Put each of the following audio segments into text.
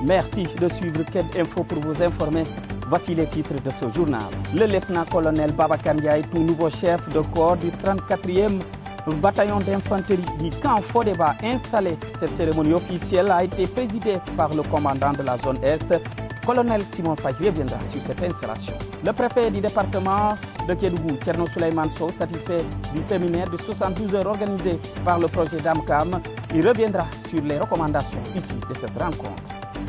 Merci de suivre Ked Info pour vous informer. Voici les titres de ce journal. Le lieutenant-colonel Babacar Ndiaye, tout nouveau chef de corps du 34e bataillon d'infanterie du camp Fodeba installé. Cette cérémonie officielle a été présidée par le commandant de la zone Est, colonel Simon Faye, reviendra sur cette installation. Le préfet du département de Kédougou, Thierno Souleymane Sow, satisfait du séminaire de 72 heures organisé par le projet DAMCAM, il reviendra sur les recommandations issues de cette rencontre.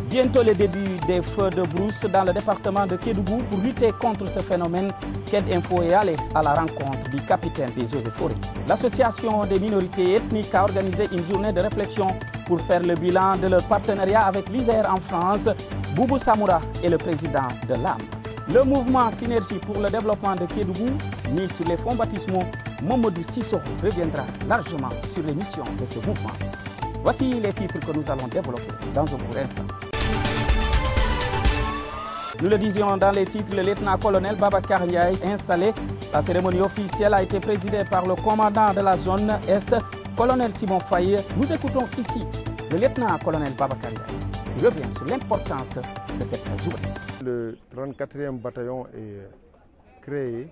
Bientôt le début des feux de brousse dans le département de Kédougou. Pour lutter contre ce phénomène, Ked Info est allé à la rencontre du capitaine des eaux et forêts. L'association des minorités ethniques a organisé une journée de réflexion pour faire le bilan de leur partenariat avec l'ISER en France. Boubou Samoura est le président de l'AM. Le mouvement Synergie pour le développement de Kédougou, mis sur les fonds baptismaux, Momodou Sissoko reviendra largement sur les missions de ce mouvement. Voici les titres que nous allons développer dans un court instant. Nous le disions dans les titres, le lieutenant-colonel Babacar Ndiaye installé. La cérémonie officielle a été présidée par le commandant de la zone Est, colonel Simon Faye. Nous écoutons ici le lieutenant-colonel Babacar Ndiaye qui revient sur l'importance de cette journée. Le 34e bataillon est créé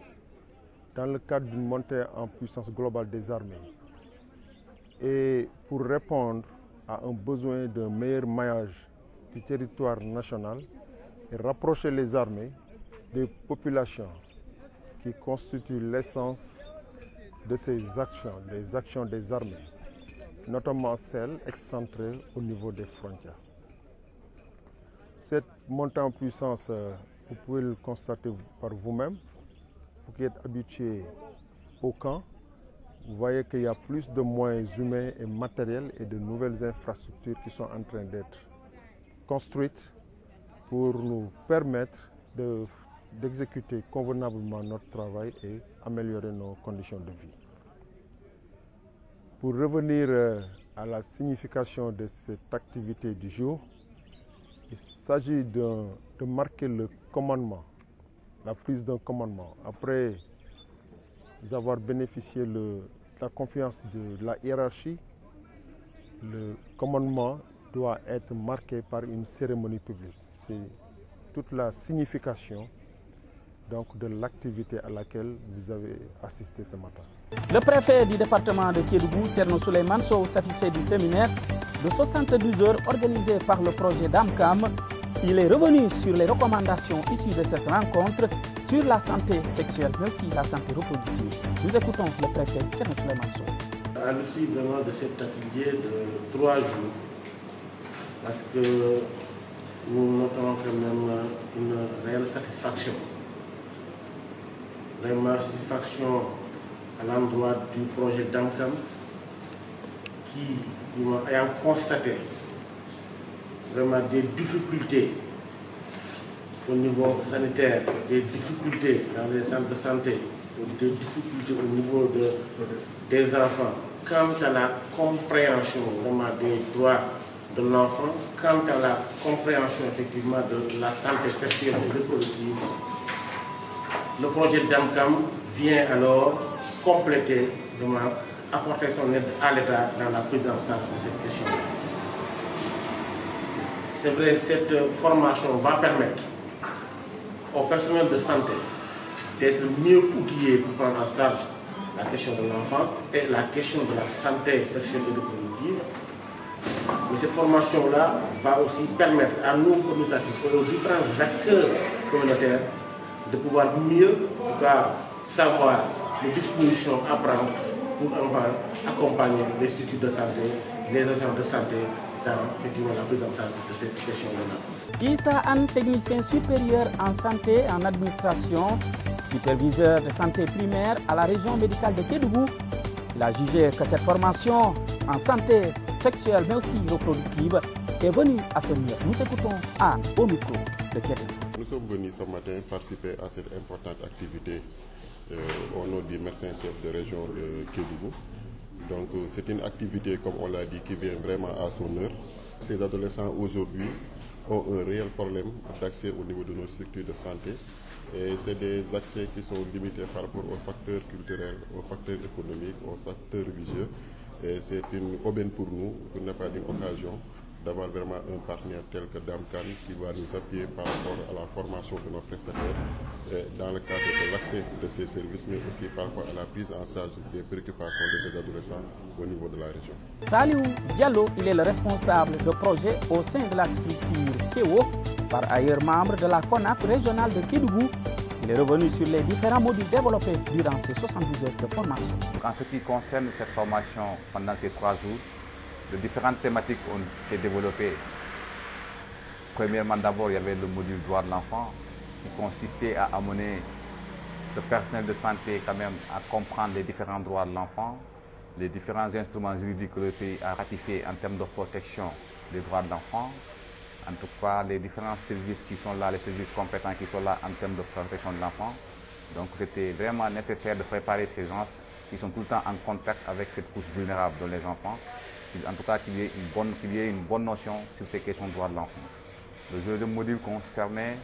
dans le cadre d'une montée en puissance globale des armées et pour répondre à un besoin d'un meilleur maillage du territoire national et rapprocher les armées des populations qui constituent l'essence de ces actions, des actions des armées, notamment celles excentrées au niveau des frontières. Cette montée en puissance, vous pouvez le constater par vous-même, vous qui êtes habitués au camp, vous voyez qu'il y a plus de moyens humains et matériels et de nouvelles infrastructures qui sont en train d'être construites pour nous permettre d'exécuter convenablement notre travail et améliorer nos conditions de vie. Pour revenir à la signification de cette activité du jour, il s'agit de marquer le commandement, la prise d'un commandement. Après avoir bénéficié de la confiance de la hiérarchie, le commandement doit être marqué par une cérémonie publique. C'est toute la signification donc, de l'activité à laquelle vous avez assisté ce matin. Le préfet du département de Kédougou, Thierno Souleymane Sow, satisfait du séminaire de 72 heures organisé par le projet DAMCAM. Il est revenu sur les recommandations issues de cette rencontre sur la santé sexuelle, mais aussi la santé reproductive. Nous écoutons le préfet Thierno Souleymane Sow. À l'issue vraiment de cet atelier de 3 jours, parce que nous notons quand même une réelle satisfaction. Vraiment satisfaction à l'endroit du projet DAMCAM qui, ayant constaté vraiment des difficultés au niveau sanitaire, des difficultés dans les centres de santé, des difficultés au niveau des enfants, quant à la compréhension vraiment des droits de l'enfant, quant à la compréhension effectivement de la santé sexuelle et reproductive, le projet DAMCAM vient alors compléter, vraiment, apporter son aide à l'État dans la prise en charge de cette question. C'est vrai, cette formation va permettre au personnel de santé d'être mieux outillé pour prendre en charge la question de l'enfance et la question de la santé sexuelle et reproductive. Mais cette formation-là va aussi permettre à nous, administratifs, aux différents acteurs communautaires, de pouvoir mieux savoir les dispositions à prendre pour accompagner les structures de santé, les agents de santé dans effectivement la prise en charge de cette question de l'enfance. Issa Anne, technicien supérieur en santé et en administration, superviseur de santé primaire à la région médicale de Kédougou, il a jugé que cette formation en santé sexuelle mais aussi reproductive est venue à ce mur. Nous écoutons Anne au micro de Kédougou. Nous sommes venus ce matin participer à cette importante activité au nom du médecin-chef de région de Kédougou. Donc c'est une activité, comme on l'a dit, qui vient vraiment à son heure. Ces adolescents aujourd'hui ont un réel problème d'accès au niveau de nos structures de santé. Et c'est des accès qui sont limités par rapport aux facteurs culturels, aux facteurs économiques, aux facteurs religieux. Et c'est une aubaine pour nous, pour ne pas dire une occasion, d'avoir vraiment un partenaire tel que Damcan qui va nous appuyer par rapport à la formation de nos prestataires dans le cadre de l'accès de ces services, mais aussi par rapport à la prise en charge des préoccupations des adolescents au niveau de la région. Saliou Diallo, il est le responsable de projet au sein de la structure KEO, par ailleurs membre de la CONAP régionale de Kédougou. Il est revenu sur les différents modules développés durant ces 72 heures de formation. En ce qui concerne cette formation pendant ces 3 jours, de différentes thématiques ont été développées. Premièrement, d'abord, il y avait le module droit de l'enfant qui consistait à amener ce personnel de santé quand même à comprendre les différents droits de l'enfant, les différents instruments juridiques que le pays a ratifiés en termes de protection des droits de l'enfant, en tout cas les différents services qui sont là, les services compétents qui sont là en termes de protection de l'enfant. Donc c'était vraiment nécessaire de préparer ces gens qui sont tout le temps en contact avec cette couche vulnérable de les enfants, en tout cas qu'il y ait une bonne notion sur ces questions de droits de l'enfant. Le deuxième module concernait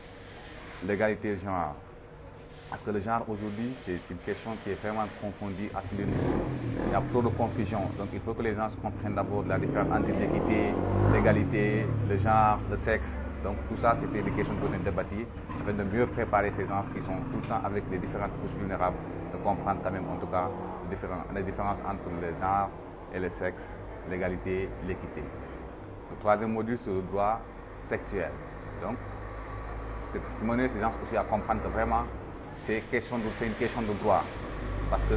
l'égalité de genre. Parce que le genre aujourd'hui, c'est une question qui est vraiment confondue à tous les niveaux. Il y a trop de confusion. Donc il faut que les gens comprennent d'abord la différence entre l'équité, l'égalité, le genre, le sexe. Donc tout ça, c'était des questions qu'on a débattues, afin de mieux préparer ces gens qui sont tout le temps avec les différentes couches vulnérables, de comprendre quand même en tout cas les différences entre le genre et le sexe, l'égalité, l'équité. Le troisième module, c'est le droit sexuel. Donc, c'est pour mener ces gens aussi à comprendre que vraiment, c'est une question de droit. Parce que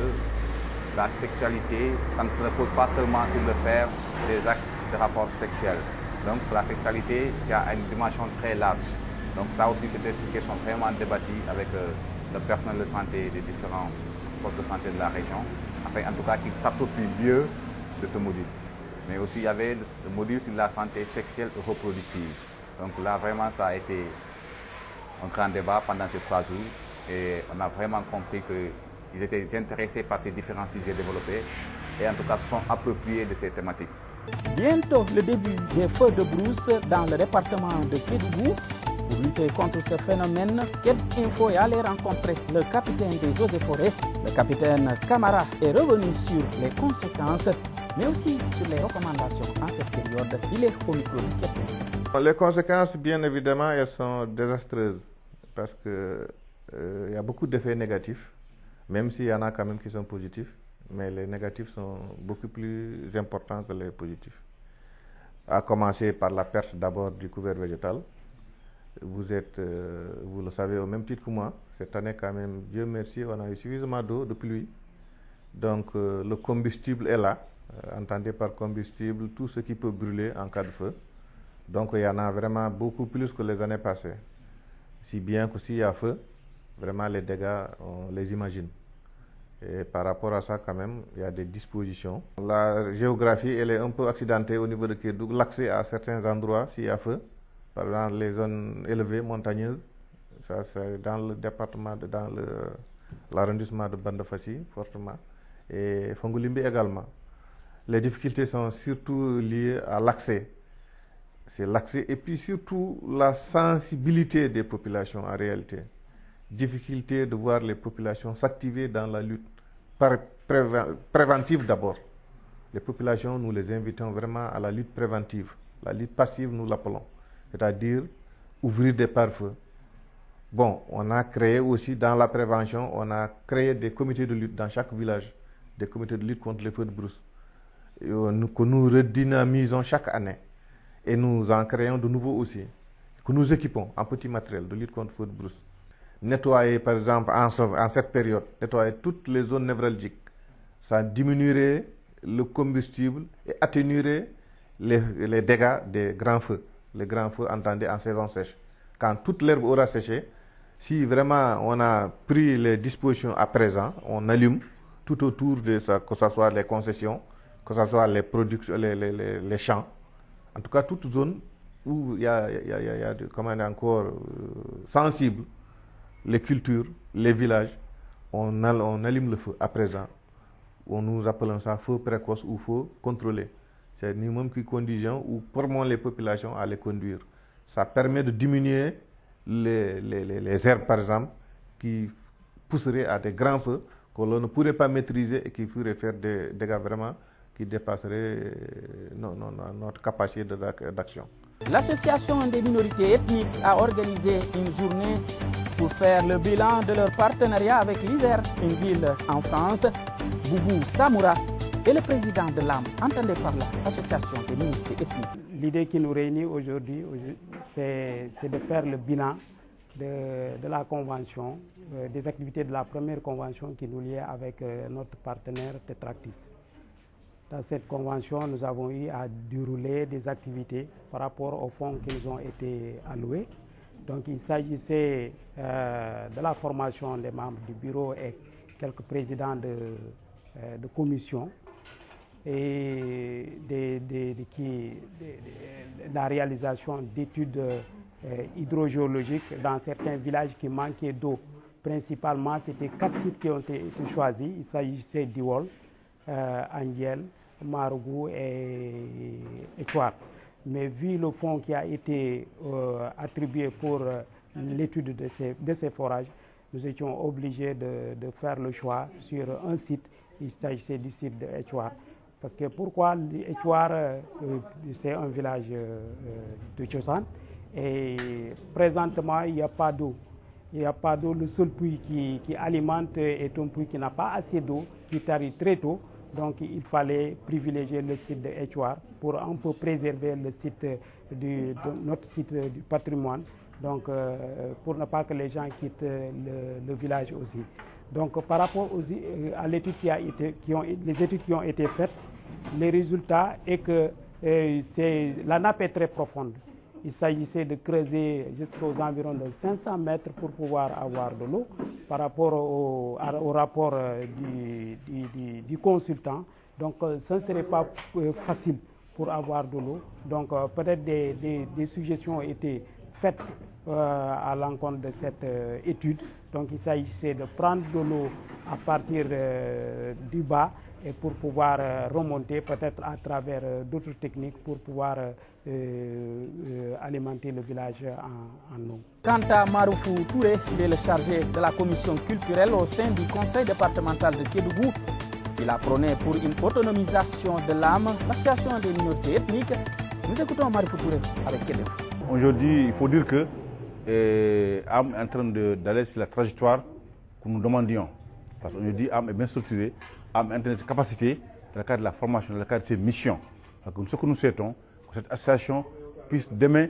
la sexualité, ça ne se repose pas seulement sur le faire des actes de rapport sexuel. Donc la sexualité, ça a une dimension très large. Donc ça aussi, c'était une question vraiment débattue avec le personnel de santé des différents postes de santé de la région, afin en tout cas qu'ils s'approprient mieux de ce module. Mais aussi, il y avait le module sur la santé sexuelle et reproductive. Donc là, vraiment, ça a été un grand débat pendant ces 3 jours. Et on a vraiment compris qu'ils étaient intéressés par ces différents sujets développés et en tout cas se sont appropriés de ces thématiques. Bientôt le début des feux de brousse dans le département de Kédougou. Pour lutter contre ce phénomène, Ked Info est allé rencontrer le capitaine des eaux et forêts. Le capitaine Camara est revenu sur les conséquences, mais aussi sur les recommandations en cette période. Il est au micro de Ked Info. Les conséquences, bien évidemment, elles sont désastreuses parce que il y a beaucoup d'effets négatifs, même s'il y en a quand même qui sont positifs, mais les négatifs sont beaucoup plus importants que les positifs. À commencer par la perte d'abord du couvert végétal. Vous le savez au même titre que moi, cette année quand même, Dieu merci, on a eu suffisamment d'eau, de pluie. Donc le combustible est là. Entendez par combustible tout ce qui peut brûler en cas de feu. Donc il y en a vraiment beaucoup plus que les années passées. Si bien que s'il y a feu, vraiment les dégâts, on les imagine. Et par rapport à ça, quand même, il y a des dispositions. La géographie, elle est un peu accidentée au niveau de Kédougou. L'accès à certains endroits, s'il y a feu, par exemple les zones élevées, montagneuses, ça c'est dans le département, dans l'arrondissement de Bandafassi, fortement, et Fongolimbi également. Les difficultés sont surtout liées à l'accès. C'est l'accès et puis surtout la sensibilité des populations en réalité. Difficulté de voir les populations s'activer dans la lutte préventive d'abord. Les populations, nous les invitons vraiment à la lutte préventive. La lutte passive, nous l'appelons. C'est-à-dire ouvrir des pare-feux. Bon, on a créé aussi dans la prévention, on a créé des comités de lutte dans chaque village, des comités de lutte contre les feux de brousse, que nous redynamisons chaque année. Et nous en créons de nouveaux aussi, que nous équipons en petit matériel de lutte contre les feux de brousse. Nettoyer, par exemple, en cette période, nettoyer toutes les zones névralgiques, ça diminuerait le combustible et atténuerait les dégâts des grands feux. Les grands feux, entendez, en saison sèche. Quand toute l'herbe aura séché, si vraiment on a pris les dispositions à présent, on allume tout autour de ça, que ce soit les concessions, que ce soit les productions, les champs, en tout cas toute zone où il y a comment dire, encore sensible, les cultures, les villages, on allume le feu à présent. Nous appelons ça feu précoce ou feu contrôlé. C'est nous-mêmes qui conduisons ou formons les populations à les conduire. Ça permet de diminuer les herbes, par exemple, qui pousseraient à des grands feux que l'on ne pourrait pas maîtriser et qui pourraient faire des dégâts vraiment qui dépasserait notre capacité d'action. L'association des minorités ethniques a organisé une journée pour faire le bilan de leur partenariat avec l'Isère, une ville en France. Boubou Samoura est le président de l'AM. Entendez par là, l'association des minorités ethniques. L'idée qui nous réunit aujourd'hui, c'est de faire le bilan de la convention, des activités de la première convention qui nous liait avec notre partenaire Tetractis. Dans cette convention, nous avons eu à dérouler des activités par rapport aux fonds qui nous ont été alloués. Donc il s'agissait de la formation des membres du bureau et quelques présidents de commission et la réalisation d'études hydrogéologiques dans certains villages qui manquaient d'eau. Principalement, c'était 4 sites qui ont été choisis. Il s'agissait d'Iwol, Angiel, Marougou et Chouar. Mais vu le fonds qui a été attribué pour l'étude de ces forages, nous étions obligés de faire le choix sur un site. Il s'agissait du site de Chouar. Parce que pourquoi Chouar, c'est un village de Tchosan et présentement il n'y a pas d'eau. Il n'y a pas d'eau. Le seul puits qui alimente est un puits qui n'a pas assez d'eau, qui tarit très tôt. Donc il fallait privilégier le site de Chouar pour un peu préserver le site notre site du patrimoine, donc pour ne pas que les gens quittent le village aussi. Donc par rapport aussi à l'étude les études qui ont été faites, les résultats est que la nappe est très profonde. Il s'agissait de creuser jusqu'aux environs de 500 mètres pour pouvoir avoir de l'eau. Par rapport au rapport du consultant, donc ce ne serait pas facile pour avoir de l'eau. Donc peut-être des suggestions ont été faites à l'encontre de cette étude. Donc il s'agissait de prendre de l'eau à partir du bas et pour pouvoir remonter peut-être à travers d'autres techniques pour pouvoir alimenter le village en eau. Quant à Maroufou Touré, il est le chargé de la commission culturelle au sein du conseil départemental de Kédougou. Il a prôné pour une autonomisation de l'âme, l'association des minorités ethniques. Nous écoutons Maroufou Touré avec Kédougou. Aujourd'hui, il faut dire que AM est en train d'aller sur la trajectoire que nous demandions. Parce qu'aujourd'hui, AM est bien structuré, AM est en train de capacité dans le cadre de la formation, dans le cadre de ses missions. Donc, ce que nous souhaitons, que cette association puisse demain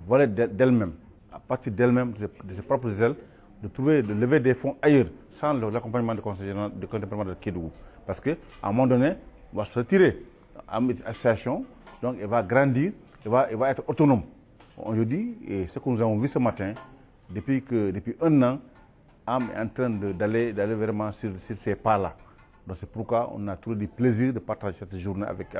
voler d'elle-même, à partir d'elle-même, de ses propres ailes, de lever des fonds ailleurs, sans l'accompagnement du conseil départemental de Kédougou. Parce qu'à un moment donné, on va se retirer à une association, donc elle va grandir, elle va être autonome. Aujourd'hui, et ce que nous avons vu ce matin, depuis 1 an, AM est en train d'aller vraiment sur ces pas-là. Donc c'est pourquoi on a trouvé du plaisir de partager cette journée avec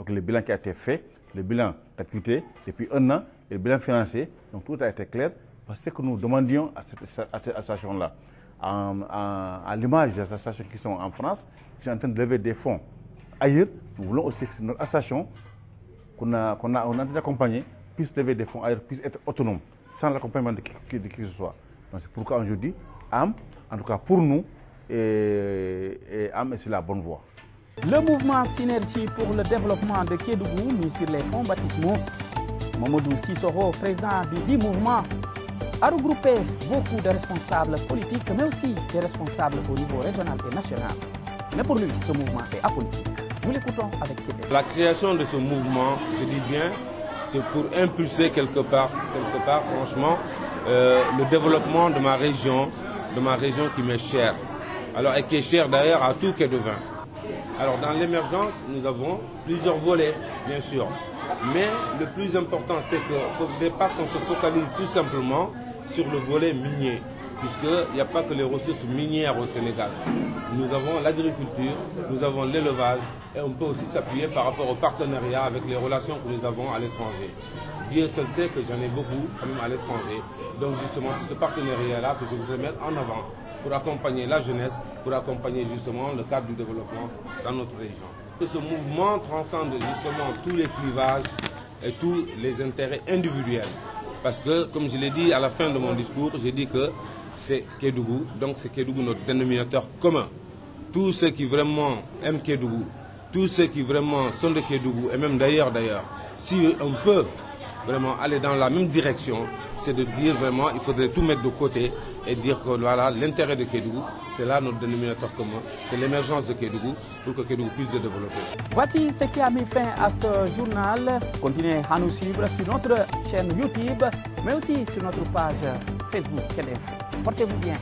le bilan qui a été fait, le bilan d'activité depuis 1 an, et le bilan financier. Donc tout a été clair. Parce que nous demandions à cette association-là, à l'image des associations qui sont en France, qui sont en train de lever des fonds ailleurs, nous voulons aussi que notre association qu'on a accompagnée puisse lever des fonds ailleurs, puisse être autonome, sans l'accompagnement de qui que ce soit. Donc c'est pourquoi aujourd'hui, AM, en tout cas pour nous, AM est sur la bonne voie. Le mouvement Synergie pour le développement de Kédougou, mis sur les fonds baptismaux, Mamadou Sissoko, président du mouvement, a regroupé beaucoup de responsables politiques, mais aussi des responsables au niveau régional et national. Mais pour lui, ce mouvement est apolitique. Nous l'écoutons avec Québec. La création de ce mouvement, je dis bien, c'est pour impulser quelque part franchement, le développement de ma région qui m'est chère. Alors, et qui est chère d'ailleurs à tout Kédouvain. Alors, dans l'émergence, nous avons plusieurs volets, bien sûr. Mais le plus important, c'est qu'il ne faudrait pas qu'on se focalise tout simplement sur le volet minier, puisqu'il n'y a pas que les ressources minières au Sénégal. Nous avons l'agriculture, nous avons l'élevage, et on peut aussi s'appuyer par rapport au partenariat avec les relations que nous avons à l'étranger. Dieu seul sait que j'en ai beaucoup, même à l'étranger. Donc justement, c'est ce partenariat-là que je voudrais mettre en avant pour accompagner la jeunesse, pour accompagner justement le cadre du développement dans notre région. Ce mouvement transcende justement tous les clivages et tous les intérêts individuels. Parce que, comme je l'ai dit à la fin de mon discours, j'ai dit que c'est Kédougou, donc c'est Kédougou notre dénominateur commun. Tous ceux qui vraiment aiment Kédougou, tous ceux qui vraiment sont de Kédougou, et même d'ailleurs, si on peut vraiment aller dans la même direction, c'est de dire vraiment il faudrait tout mettre de côté et dire que voilà, l'intérêt de Kédougou, c'est là notre dénominateur commun, c'est l'émergence de Kédougou pour que Kédougou puisse se développer. Voici ce qui a mis fin à ce journal. Continuez à nous suivre sur notre chaîne YouTube, mais aussi sur notre page Facebook. Portez-vous bien.